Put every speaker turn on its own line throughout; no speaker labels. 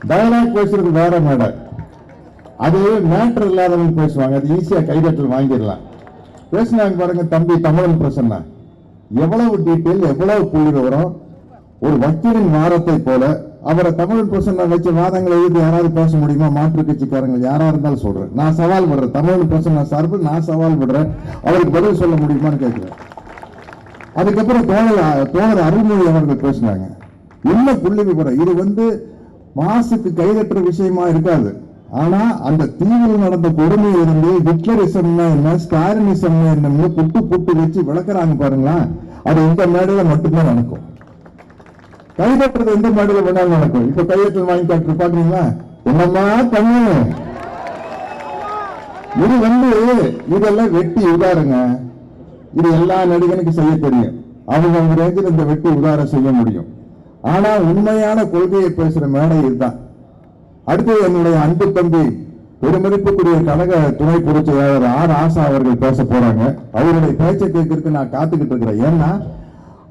Dialogue பேசுறது வேற மேடை, அது மேட்டர் இல்லாதவங்க பேசுவாங்க, அது ஈஸியா கைதட்டல் வாங்கிடலாம். பேசினாங்க பாருங்க தம்பி தமிழன் பிரசன்னா, எவ்வளவு டீட்டெயில், எவ்வளவு புள்ளி விவரம். ஒரு வக்கீலின் வாரத்தை போல அவரை தமிழன் பிரசன்னா வச்ச வாதங்களை எழுதி யாராவது பேச முடியுமா? மாற்று கட்சிக்காரங்க யாரா இருந்தாலும் சொல்றேன், நான் சவால் விடுறேன். தமிழன் பிரசன்னா சார்பில் நான் சவால் விடுறேன், அவருக்கு பதில் சொல்ல முடியுமான்னு கேட்கிறேன். அதுக்கப்புறம் தோழர் அருள்மொழி அவர்கள் பேசினாங்க, என்ன புள்ளி விவரம். இது மாசுக்கு கைதட்டுற விஷயமா இருக்காது. ஆனா அந்த தீவில் நடந்த கொடுமையை இருந்து ஹிட்லரிசம்னா என்ன, ஸ்டாலினிசம்னா என்னன்னு புட்டு புட்டு வச்சு விளக்குறாங்க பாருங்களா. அது இந்த மேடையில மட்டும்தான் நடக்கும். கைதட்டுறது எந்த மேடையில வேணாலும் நடக்கும். இப்ப கைதட்டல் வாங்கி காட்டு பாக்குறீங்களா, என்னமா பண்ணு. இது இதெல்லாம் வெட்டி உதாருங்க. இது எல்லா நடிகனுக்கும் செய்ய தெரியும், அவங்க ரேஞ்சில் இந்த வெட்டி உதார செய்ய முடியும். ஆனா உண்மையான கொள்கையை பேசுற மேடை இதுதான். அடுத்து என்னுடைய அன்பு தம்பி பெருமதிப்புக்குரிய கழக துணை பொதுச் செயலாளர் ஆர் ஆசா அவர்கள் பேச போறாங்க. அவருடைய பேச்சை கேட்கறதுக்கு நான் காத்துக்கிட்டு இருக்கிறேன். ஏன்னா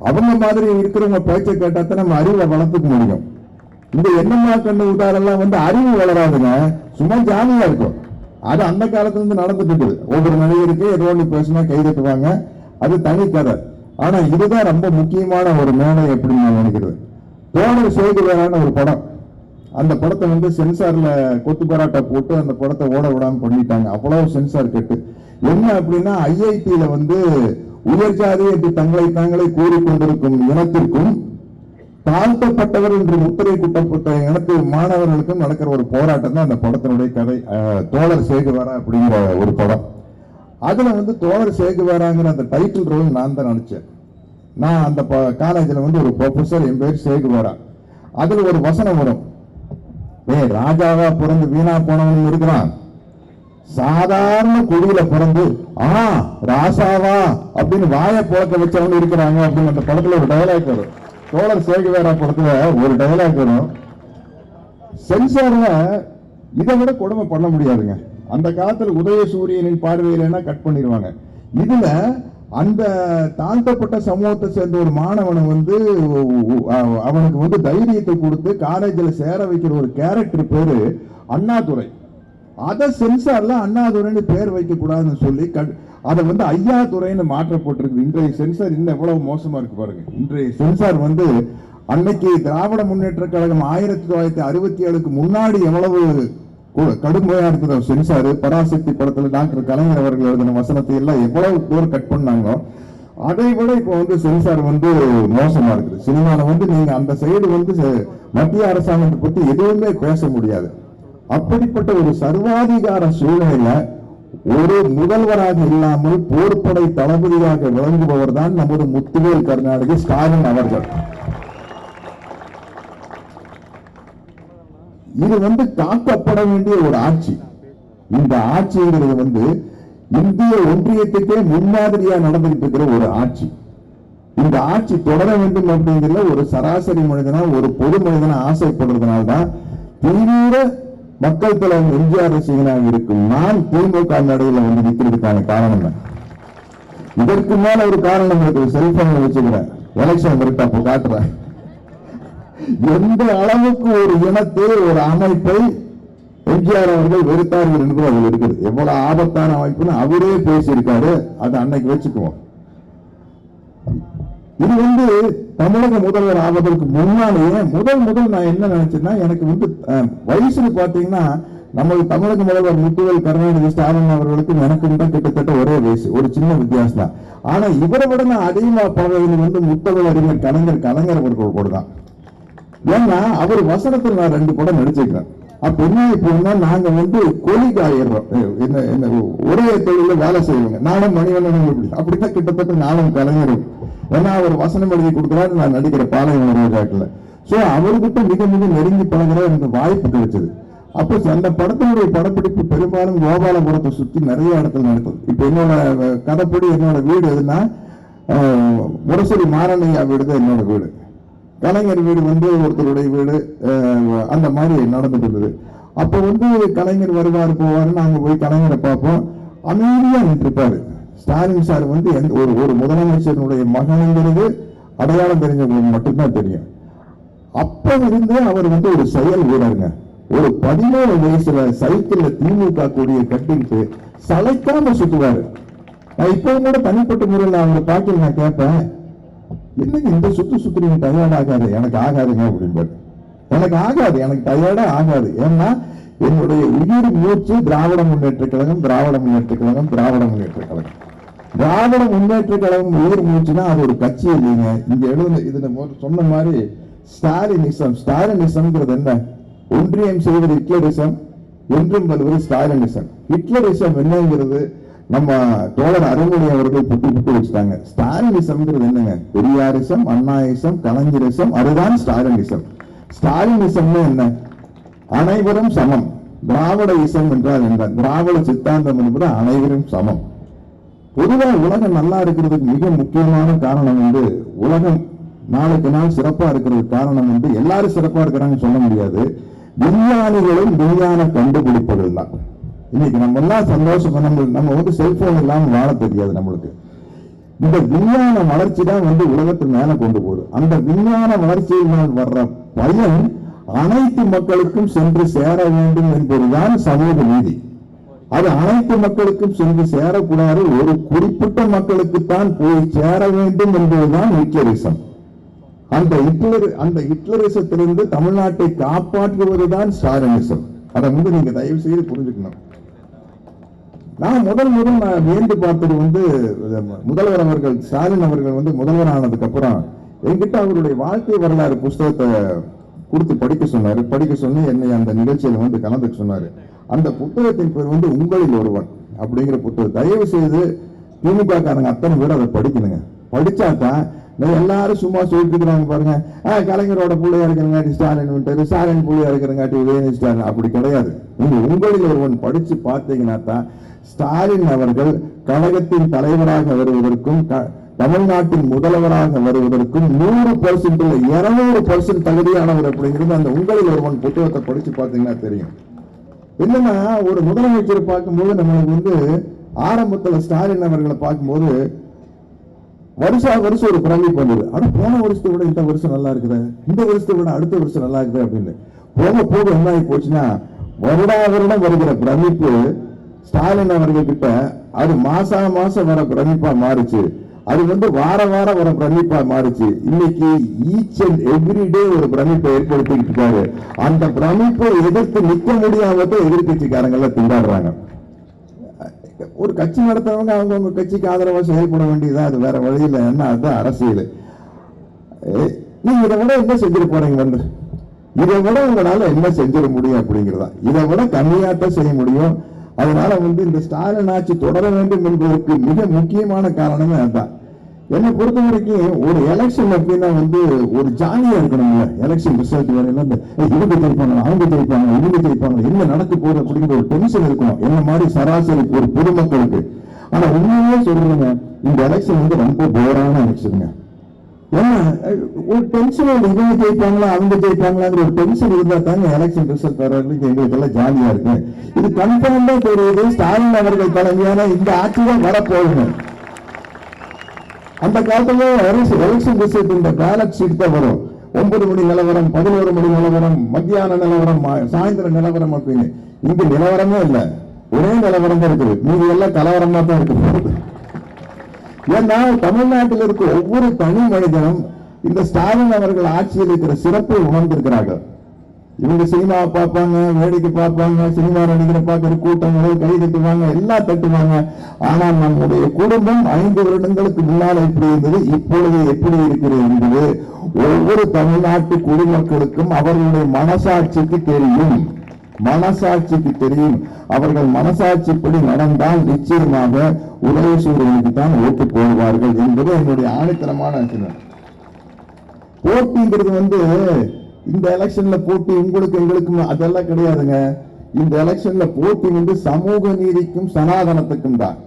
அவங்க மாதிரி இருக்கிறவங்க பேச்சை கேட்டாத்தான் நம்ம அறிவை வளர்த்துக்க முடியும். இந்த என்னமா கண்ணு உதாரெல்லாம் அறிவு வளராதுங்க, சும்மா ஜாலியா இருக்கும். அது அந்த காலத்துல இருந்து நடந்துட்டு இருக்குது. ஒவ்வொரு நடிகருக்கு ஏதோ ஒன்று பேசினா கைதட்டுவாங்க, அது தனி கதை. ஆனா இதுதான் ரொம்ப முக்கியமான ஒரு மேடை அப்படின்னு நான் நினைக்கிறேன். தோழர் சேதுவேரான ஒரு படம், அந்த படத்தை சென்சார்ல கொத்து பராட்டா போட்டு அந்த படத்தை ஓட விடாம பண்ணிட்டாங்க. அவ்வளவு சென்சார் கெட்டு. என்ன அப்படின்னா ஐஐடியில உயர் ஜாதி என்று தங்களை தாங்களே கூறிக்கொண்டிருக்கும் இனத்திற்கும் தாழ்த்தப்பட்டவர் என்று முத்திரை குட்டப்பட்ட இனத்து மாணவர்களுக்கும் நடக்கிற ஒரு போராட்டம் தான் அந்த படத்தினுடைய கதை. தோழர் சேகுவேரா அப்படிங்கிற ஒரு படம். அதுல தோழர் சேகுவேராங்கிற அந்த டைட்டில் ரோல் நான் தான் நினைச்சேன். நான் அந்த காலேஜில் ஒரு ப்ரொஃபசர், என் பேர் சேகுவேரா. அதுல ஒரு வசனம் வரும், ராஜாவா பிறந்து வீணா போனவன் இருக்கிறான், சாதாரண குடியில பிறந்து ராசாவா அப்படின்னு வாய புழக்க வச்சவங்க இருக்கிறாங்க அப்படின்னு அந்த படத்துல ஒரு டயலாக் வரும். தோழர் சேகுவேரா படத்துல ஒரு டயலாக் வரும். சென்சார்ல இதை விட கொடுமை பண்ண முடியாதுங்க. அந்த காலத்துல உதயசூரியனின் பார்வையில கட் பண்ணிடுவாங்க. இதுல அந்த தாழ்த்தப்பட்ட சமூகத்தை சேர்ந்த ஒரு மாணவனை அவனுக்கு தைரியத்தை கொடுத்து காலேஜில் சேர வைக்கிற ஒரு கேரக்டர் பேரு அண்ணாதுரை. அதை சென்சார்ல அண்ணாதுரைன்னு பேர் வைக்க கூடாதுன்னு சொல்லி அதை ஐயாதுரைன்னு மாற்றப்பட்டிருக்கு. இன்றைய சென்சார் இன்னும் எவ்வளவு மோசமா இருக்கு பாருங்க. இன்றைய சென்சார் அன்னைக்கு திராவிட முன்னேற்ற கழகம் 1967க்கு முன்னாடி எவ்வளவு கடுமையா இருக்கிற சென்சார். பராசக்தி படத்துல டாக்டர் கலைஞர் அவர்கள் எழுதின வசனத்தை எல்லாம் எவ்வளவு பேர் கட் பண்ணாங்களோ அதை விட இப்போ சென்சார் மோசமா இருக்குது. சினிமால நீங்க அந்த சைடு மத்திய அரசாங்கத்தை பத்தி எதுவுமே பேச முடியாது. அப்படிப்பட்ட ஒரு சர்வாதிகார சூழ்நிலையில ஒரு முதல்வராக இல்லாமல் போர்ப்படை தளபதியாக விளங்குபவர் தான் நமது முத்துவேல் கருணாநிதி ஸ்டாலின் அவர்கள். இது காக்கப்பட வேண்டிய ஒரு ஆட்சி. இந்த ஆட்சிங்கிறது இந்திய ஒன்றியத்துக்கே முன்மாதிரியா நடந்துகிட்டு இருக்கிற ஒரு ஆட்சி. இந்த ஆட்சி தொடர வேண்டும் அப்படிங்கிற ஒரு சராசரி மனிதனா, ஒரு பொது மனிதனா ஆசைப்படுறதுனால்தான் தீவிர மக்கள் தலைவர் எம்ஜிஆர் ரசிகனாக இருக்கும் நான் திமுக நடையில நிற்கிறதுக்கான காரணம் தான். இதற்கு மேல ஒரு காரணம் இருக்கு. செல்போன் வச்சுக்கிறேன், எலெக்ஷன் கரெக்டா காட்டுறேன். எந்த அளவுக்கு ஒரு இனத்தை, ஒரு அமைப்பை எம்ஜிஆர் அவர்கள் வெறுத்தார்கள் என்று அதில் இருக்குது. எவ்வளவு ஆபத்தான அமைப்புன்னு அவரே பேசியிருக்காரு. அதை அன்னைக்கு வச்சுக்குவோம். இது தமிழக முதல்வர் ஆவதற்கு முன்னாலேயே முதல் நான் என்ன நினைச்சேன்னா, எனக்கு வயசுல பாத்தீங்கன்னா நம்ம தமிழக முதல்வர் முத்துவேல் கருணாநிதி ஸ்டாலின் அவர்களுக்கும் எனக்கும் தான் கிட்டத்தட்ட ஒரே வயசு, ஒரு சின்ன வித்தியாசம் தான். ஆனா இவரை விட நான் அதிகமா பதவியில் முத்தமிழ் அறிஞர் கலைஞர் அவர்கள் கூட தான். ஏன்னா அவர் வசனத்தில் நான் 2 படம் நடிச்சிருக்கிறேன். அப்ப என்ன இப்போ நாங்க கோழிக்காயிடுறோம், என்ன ஒரே தொழில வேலை செய்வாங்க. நானும் மணிவண்ணனும் அப்படித்தான் கிட்டத்தட்ட நானும் கலைஞரும். ஏன்னா அவர் வசனம் எழுதி கொடுக்குறாரு, நான் நடிக்கிற பாளையம் ரோஜாக்கில். ஸோ அவர்கிட்ட மிக மிக நெருங்கி பழகிற எனக்கு வாய்ப்பு கிடைச்சது. அப்போ அந்த படத்தினுடைய படப்பிடிப்பு பெரும்பாலும் கோபாலபுரத்தை சுற்றி நிறைய இடத்துல நடக்குது. இப்போ என்னோட கதைப்படி என்னோட வீடு எதுனா முரசொலி மாரணையா வீடு தான் என்னோட வீடு. கலைஞர் வீடு ஒருத்தருடைய வீடு, அந்த மாதிரி நடந்துட்டு இருந்தது. அப்போ கலைஞர் வருவார் போவாரு, நாங்க போய் கலைஞரை பார்ப்போம். அமைதியா நின்றுப்பாரு. ஸ்டாலின் சார் ஒரு முதலமைச்சருடைய மகனுங்கிறது அடையாளம் தெரிஞ்சவங்களுக்கு மட்டும்தான் தெரியும். அப்ப இருந்து அவர் வந்து ஒரு செயல் வீரருங்க. ஒரு 17 வயசுல சைக்கிள்ல திமுக கொடியை கட்டிக்கிட்டு சளைக்காம சுத்துவாரு. நான் இப்பவும் கூட தனிப்பட்ட முறையில் அவங்களை பார்த்து நான் கேட்பேன், என்னங்க இந்த சுத்துறீங்க, டயர்ட் ஆகாது? எனக்கு ஆகாதுங்க அப்படின்பாரு. எனக்கு ஆகாது, எனக்கு டயர்டா ஆகாது. ஏன்னா என்னுடைய உயிர் மூச்சு திராவிட முன்னேற்ற கழகம், திராவிட முன்னேற்ற கழகம், திராவிட முன்னேற்ற கழகம். திராவிட முன்னேற்ற கழகம் உயிர் மூச்சுன்னா அது ஒரு கட்சி இல்லைங்க. இங்க எழுதுன இதுல சொன்ன மாதிரி ஸ்டாலினிசம். ஸ்டாலினிசம்ங்கிறது என்ன? ஒன்றியம் செய்வது ஹிட்லரிசம், என்றும் வருவது ஸ்டாலினிசம். ஹிட்லரிசம் என்னங்கிறது நம்ம தோழர் அருள்மொழி அவர்கள் புட்டு வச்சுட்டாங்க. ஸ்டாலினிசம்ங்கிறது என்னங்க? பெரியாரிசம், அண்ணாயிசம், கலைஞரிசம், அதுதான் ஸ்டாலினிசம். ஸ்டாலினிசம் என்ன? அனைவரும் சமம். திராவிட இசம் என்றால் என்ன? திராவிட சித்தாந்தம் என்பது அனைவரும் சமம். பொதுவாக உலகம் நல்லா இருக்கிறதுக்கு மிக முக்கியமான காரணம் வந்து, உலகம் நாளுக்கு நாள் சிறப்பா இருக்கிறதுக்கு காரணம் வந்து, எல்லாரும் சிறப்பா இருக்கிறாங்கன்னு சொல்ல முடியாது, விஞ்ஞானிகளும் விஞ்ஞான கண்டுபிடிப்புகள் தான். இன்னைக்கு நம்ம எல்லாம் சந்தோஷம். நம்ம வந்து செல்போன் இல்லாம வாழ தெரியாது நம்மளுக்கு. இந்த விஞ்ஞான வளர்ச்சி தான் வந்து உலகத்து மேல கொண்டு போகுது. அந்த விஞ்ஞான வளர்ச்சியினால் வர்ற பயன் அனைத்து மக்களுக்கும் சென்று சேர வேண்டும் என்பதுதான் சமூக நீதி. அது அனைத்து மக்களுக்கும் சென்று சேரக்கூடாது, ஒரு குறிப்பிட்ட மக்களுக்குத்தான் போய் சேர வேண்டும் என்பதுதான் ஹிட்லரிசம். அந்த ஹிட்லரிசத்திலிருந்து தமிழ்நாட்டை காப்பாற்றுவதுதான் ஸ்டாலினிசம். அதை வந்து நீங்க தயவு செய்து புரிஞ்சுக்கணும். நான் முதல் நான் வியந்து பார்த்தது வந்து, முதல்வர் அவர்கள் ஸ்டாலின் அவர்கள் வந்து முதல்வர் ஆனதுக்கு அப்புறம் என்கிட்ட அவருடைய வாழ்க்கை வரலாறு புஸ்தகத்தை கொடுத்து படிக்க சொன்னி என்னை அந்த நிகழ்ச்சியில வந்து கலந்துக்க சொன்னாரு. அந்த புத்தகத்தின் பேர் வந்து உங்களில் ஒருவன் அப்படிங்கிற புத்தகம். தயவு செய்து திமுக காரங்க அத்தனை பேர் அதை படிக்கணுங்க. படிச்சாதான் எல்லாரும் சும்மா சொல்லிட்டு இருக்கிறாங்க பாருங்க, கலைஞரோட புள்ளையா இருக்கிறங்காட்டி ஸ்டாலின் விட்டாரு, ஸ்டாலின் புள்ளையா இருக்கிறங்காட்டி உதயநிதி ஸ்டாலின். அப்படி கிடையாது. நீங்க உங்களில் ஒருவன் படிச்சு பார்த்தீங்கன்னா தான் ஸ்டாலின் அவர்கள் கழகத்தின் தலைவராக வருவதற்கும் தமிழ்நாட்டின் முதல்வராக வருவதற்கும் 100% 200% தகுதியானவர் அப்படிங்கிறது அந்த உங்களில் ஒருவன் புத்தகத்தை படிச்சு பார்த்தீங்கன்னா தெரியும். என்னன்னா, ஒரு முதலமைச்சர் பார்க்கும்போது நம்மளுக்கு வந்து ஆரம்பத்துல ஸ்டாலின் அவர்களை பார்க்கும்போது வருஷம் ஒரு பிரமிப்பு வந்தது. ஆனா போன வருஷத்தை விட இந்த வருஷம் நல்லா இருக்குது, இந்த வருஷத்தை விட அடுத்த வருஷம் நல்லா இருக்குது அப்படின்னு போக என்ன ஆகி போச்சுன்னா, வருடம் வருகிற பிரமிப்பு ஸ்டாலின் அவர்கள் கிட்ட அது மாசம் வர பிரமிப்பா மாறிச்சு. அது வந்து வார வர பிரமிப்பா மாறிச்சு. இன்னைக்கு ஈச் அண்ட் எவ்ரி டே ஒரு பிரமிப்பை ஏற்படுத்திக்கிட்டு இருக்காரு. அந்த பிரமிப்பை எதிர்த்து நிற்க முடியாம எதிர்கட்சிக்காரங்கள திண்டாடுறாங்க. ஒரு கட்சி நடத்துறவங்க அவங்க கட்சிக்கு ஆதரவா செயல்பட வேண்டியதா, அது வேற வழியில என்ன, அதுதான் அரசியல். நீங்க இதை விட என்ன செஞ்சிட போறீங்க வந்து, இதை விட உங்களால என்ன செஞ்சிட முடியும் அப்படிங்கிறதா, இதை விட கம்மியாத்தான் செய்ய முடியும். அதனால வந்து இந்த ஸ்டாலின் ஆட்சி தொடர வேண்டும் என்பதற்கு மிக முக்கியமான காரணமே அதுதான். என்னை பொறுத்த வரைக்கும் ஒரு எலெக்ஷன் அப்படின்னா வந்து ஒரு ஜாலியா இருக்கணும்ல. எலெக்ஷன் ரிசல்ட் வரையில இவங்க ஜெயிப்பாங்க, அவங்க ஜெயிப்பாங்க, இவங்க ஜெயிப்பாங்க, என்ன நடக்க போகுது அப்படிங்கிற ஒரு டென்ஷன் இருக்கணும் என்ன மாதிரி சராசரி ஒரு பொதுமக்களுக்கு. ஆனா உண்மையே சொல்றேங்க, இந்த எலெக்ஷன் வந்து ரொம்ப போரான எலெக்ஷனுங்க. ஏன்னா ஒரு டென்ஷன், இவங்க ஜெயிப்பாங்களா அவங்க ஜெயிப்பாங்களாங்கிற ஒரு டென்ஷன் இருந்தா தாங்க எலெக்ஷன் ரிசல்ட் வர்றதுக்கு எங்களுக்கு எல்லாம் ஜாலியா இருக்கு. இது கன்ஃபார்மா தெரியுது, ஸ்டாலின் அவர்கள் தலைமையான இந்த ஆட்சி தான் வரப்போகுது. அந்த காலத்துல எலெக்ஷன் ரிசல்ட் இந்த பேலட் ஷீட் தான் வரும். 9 மணி நிலவரம், 11 மணி நிலவரம், மத்தியான நிலவரம், சாயந்தரம் நிலவரம் அப்படின்னு. இங்க நிலவரமே இல்லை, ஒரே நிலவரம் தான் இருக்குது. மீதி எல்லாம் கலவரமா தான் இருக்கு. ஏன்னா தமிழ்நாட்டில் இருக்க ஒவ்வொரு தனி மனிதனும் இந்த ஸ்டாலின் அவர்கள் ஆட்சியில் இருக்கிற சிறப்பை உணர்ந்திருக்கிறார்கள். இவங்க சினிமாவை பார்ப்பாங்க, வேடிக்கை பார்ப்பாங்க, சினிமா நடிகரை பார்க்கிற கூட்டங்கள் கை தட்டுவாங்க, எல்லாம் தட்டுவாங்க. ஆனால் நம்முடைய குடும்பம் 5 வருடங்களுக்கு முன்னால் எப்படி இருந்தது, இப்பொழுது எப்படி இருக்கிறது என்பது ஒவ்வொரு தமிழ்நாட்டு குடிமக்களுக்கும் அவர்களுடைய மனசாட்சிக்கு தெரியும். அவர்கள் மனசாட்சிப்படி நடந்தால் நிச்சயமாக உதயசூரியனுக்கு தான் ஓட்டு போடுவார்கள் என்பது என்னுடைய ஆணித்தரமான சிந்தனை. போட்டிங்கிறது வந்து இந்த எலெக்ஷன்ல போட்டி உங்களுக்கு எங்களுக்கும் அதெல்லாம் கிடையாதுங்க. இந்த எலெக்ஷன்ல போட்டி வந்து சமூக நீதிக்கும் சனாதனத்துக்கும் தான்.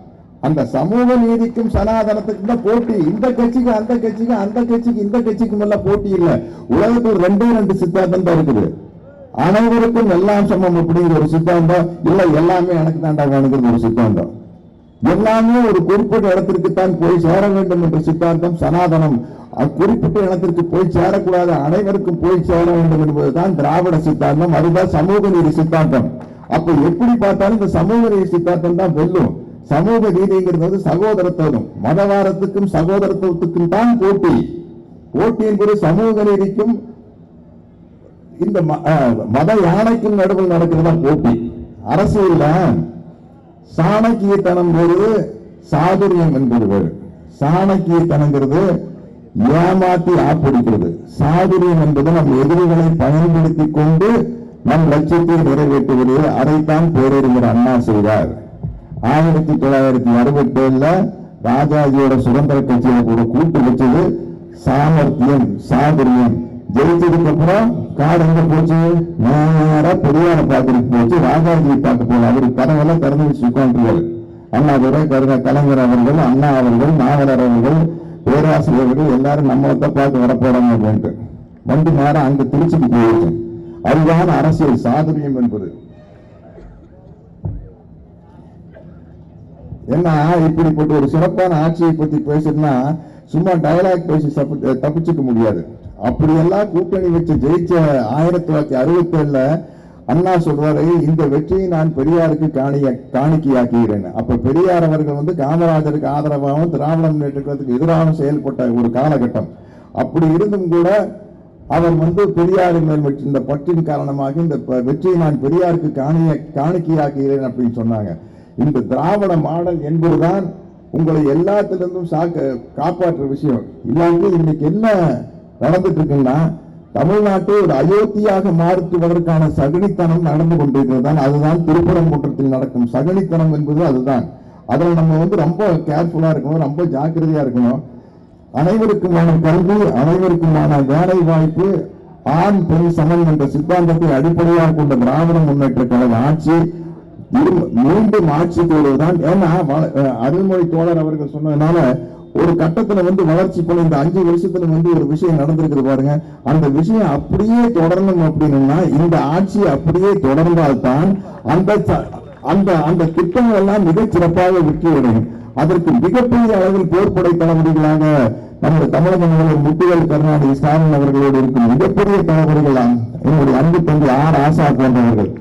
அந்த சமூக நீதிக்கும் சனாதனத்துக்கும் தான் போட்டி. இந்த கட்சிக்கு அந்த கட்சிக்கு, அந்த கட்சிக்கு இந்த கட்சிக்கும் எல்லாம் போட்டி இல்லை. உலகத்தில் 2 சித்தாந்தம் தான் இருக்குது. அனைவருக்கும் எல்லாம் சமம் அப்படிங்கிற ஒரு சித்தாந்தம் இல்ல, எல்லாமே எனக்கு தாண்டா வேணுங்கிறது ஒரு சித்தாந்தம். எல்லாமே ஒரு குறிப்பிட்ட இடத்திற்குத்தான் போய் சேர வேண்டும் என்ற சித்தாந்தம் சனாதனம். குறிப்பிட்ட இடத்திற்கு போய் சேரக்கூடாது, அனைவருக்கும் போய் சேர வேண்டும் என்பதுதான் திராவிட சித்தாந்தம். அதுதான் சமூக நீதி சித்தாந்தம். அப்ப எப்படி பார்த்தாலும் இந்த சமூக நீதி சித்தாந்தம் தான் வெல்லும். சமூக நீதிங்கிறது சகோதரத்துவம், மதவாரத்துக்கும் சகோதரத்துவத்துக்கும் தான் போட்டி. போட்டி என்பது சமூக நீதிக்கும் இந்த மத யானைக்கும் நடுவில் நடக்கிறதா போட்டி. அரசியல் சாணக்கியத்தனம் வேறு, சாதுரியம் என்பது வேறு. சாணக்கியத்தனங்கிறது ஏமாற்றி ஆப்பிடிக்கிறது. சாதுரியம் என்பது நம் எதிரிகளை பயன்படுத்தி கொண்டு நம் லட்சியத்தை நிறைவேற்றுவது. அதைத்தான் பேரறிஞர் அண்ணா செய்தார். 1967 ராஜாஜியோட சுதந்திர கட்சியில கூட கூட்டு வச்சது சாமர்த்தியம், சாதுரியம். ஜெயிச்சதுக்கு அப்புறம் காடு எங்க போச்சு? நேரா பெரியார பார்த்துட்டு போச்சு, ராஜாஜியை பார்க்க போல. அவருக்கு கதவெல்லாம் திறந்து வச்சு உட்காந்துருவாரு. அண்ணாதுரை, கலைஞர் அவர்கள், அண்ணா அவர்கள், நாவலர் அவர்கள், பேராசிரியர்கள் எல்லாரும் நம்மளை பார்த்து வரப்போறாங்க அப்படின்ட்டு வந்து நேரம் அங்க திருச்சிக்கு போயிடுச்சு. அதுதான் அரசியல் சாதுரியம் என்பது. என்ன இப்படிப்பட்ட ஒரு சிறப்பான ஆட்சியை பத்தி பேசுனா சும்மா டயலாக் பேசி தப்பிச்சுக்க முடியாது. அப்படியெல்லாம் கூட்டணி வச்சு ஜெயிச்ச 1967 அண்ணா சொல்றாரு, இந்த வெற்றியை நான் பெரியாருக்கு காணிக்கையாக்குகிறேன். அப்ப பெரியார் அவர்கள் காமராஜருக்கு ஆதரவாகவும் திராவிட முன்னேற்றத்துக்கு எதிராகவும் செயல்பட்ட ஒரு காலகட்டம். அப்படி இருந்தும் கூட அவர் பெரியாரின் மேல் இந்த பற்றின் காரணமாக இந்த வெற்றியை நான் பெரியாருக்கு காணிக்கையாக்குகிறேன் அப்படின்னு சொன்னாங்க. இந்த திராவிட மாடல் என்பதுதான் உங்களை எல்லாத்திலிருந்தும் காப்பாற்ற விஷயம். இல்லாட்டி இன்னைக்கு என்ன நடந்துட்டு இருக்குன்னா, தமிழ்நாட்டை ஒரு அயோத்தியாக மாற்றுவதற்கான சகனித்தனம் நடந்து கொண்டிருக்கிறது. அதுதான் திருப்பரங்குன்றத்தில் நடக்கும் சகனித்தனம் என்பது. அதுதான் அதில் நம்ம ரொம்ப கேர்ஃபுல்லா இருக்கணும், ரொம்ப ஜாக்கிரதையா இருக்கணும். அனைவருக்குமான கல்வி, அனைவருக்குமான வேலை வாய்ப்பு, ஆண் பெண் சமம் என்ற சித்தாந்தத்தை அடிப்படையாக கொண்ட திராவிட முன்னேற்ற கழக ஆட்சி மீண்டும் ஆட்சிக்கு வருவதுதான். ஏன்னா அருள்மொழி தோழர் அவர்கள் சொன்னதுனால ஒரு கட்டத்துல வளர்ச்சி போன இந்த 5 வருஷத்துல ஒரு விஷயம் நடந்திருக்கிறது பாருங்க. அந்த விஷயம் அப்படியே தொடரணும் அப்படின்னா, இந்த ஆட்சி அப்படியே தொடர்ந்தால்தான் அந்த திட்டங்கள் எல்லாம் மிகச் சிறப்பாக வெற்றி அடையும். அதற்கு மிகப்பெரிய அளவில் போர்ப்படை தளபதிகளாக நமது தமிழக முதல்வர் முத்துவேல் கருணாநிதி ஸ்டாலின் அவர்களோடு இருக்கும் மிகப்பெரிய தளபதிகளாம் என்னுடைய அன்பு தம்பி ஆர் ஆசா போன்றவர்கள்.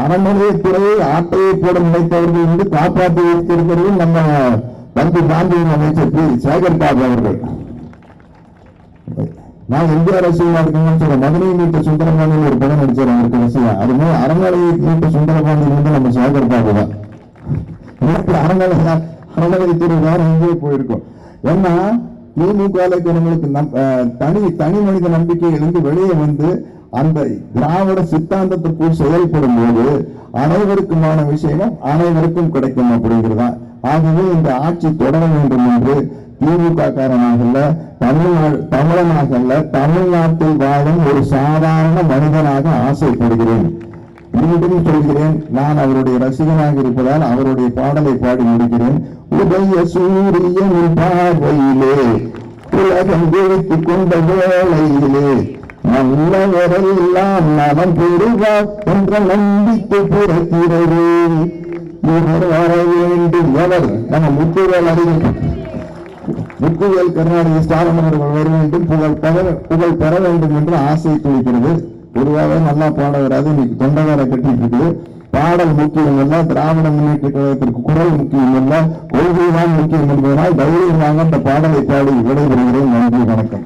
அறநிலையத்துறையை ஆட்டையை போட நினைத்தவர்கள் காப்பாற்றி வைத்திருக்கிறது நம்ம தம்பி காந்தியின் அமைச்சர் பி சேகர் பாபு அவர்கள். நான் எம்ஜிஆர் ரசிகமா இருக்கேன்னு சொல்ல மதுரையை மீட்ட சுந்தரபாண்டியன் ஒரு படம் நடிச்சார் அவருக்கு ரசிகா. அதுமாதிரி அறநிலையை மீட்ட சுந்தரபாண்டியன் நம்ம சேகர் பாபு தான். அறநிலையத்துறை வேற எங்கேயோ போயிருக்கும். ஏன்னா திமுக தனி மனித நம்பிக்கையிலிருந்து வெளியே அந்த திராவிட சித்தாந்தத்திற்குள் செயல்படும் போது அனைவருக்குமான விஷயமும் அனைவருக்கும் கிடைக்கும் அப்படிங்கிறதா. ஆகவே இந்த ஆட்சி தொடர வேண்டும் என்று திமுக காரணமாக தமிழனாக தமிழ்நாட்டில் வாழும் ஒரு சாதாரண மனிதனாக ஆசைப்படுகிறேன். மீண்டும் சொல்கிறேன், நான் அவருடைய ரசிகனாக இருப்பதால் அவருடைய பாடலை பாடி முடிக்கிறேன். உதய சூரியனின் பார்வையிலே உலகம் விழித்துக் கொண்ட வேளையிலே நல்லவரெல்லாம் நலம் பெறுவார் என்ற நம்பிக்கை பிறக்கிறது. இவர் வர வேண்டும். எவர்? நம்ம முத்துவேல் கருணாநிதி ஸ்டாலின் அவர்கள் வர வேண்டும், புகழ் பெற வேண்டும் என்று ஆசை துளிக்கிறது. பொதுவாக நல்லா பாட வராது, இன்னைக்கு தொண்டை வேற கட்டிட்டு இருக்குது. பாடல் முக்கியம் அல்ல, திராவிட முன்னேற்ற கழகத்திற்கு குரல் முக்கியம் அல்ல, கொள்கைதான் முக்கியம் என்பதனால் தைரியமாக அந்த பாடலை பாடி விடைபெறுகிறேன். நன்றி, வணக்கம்.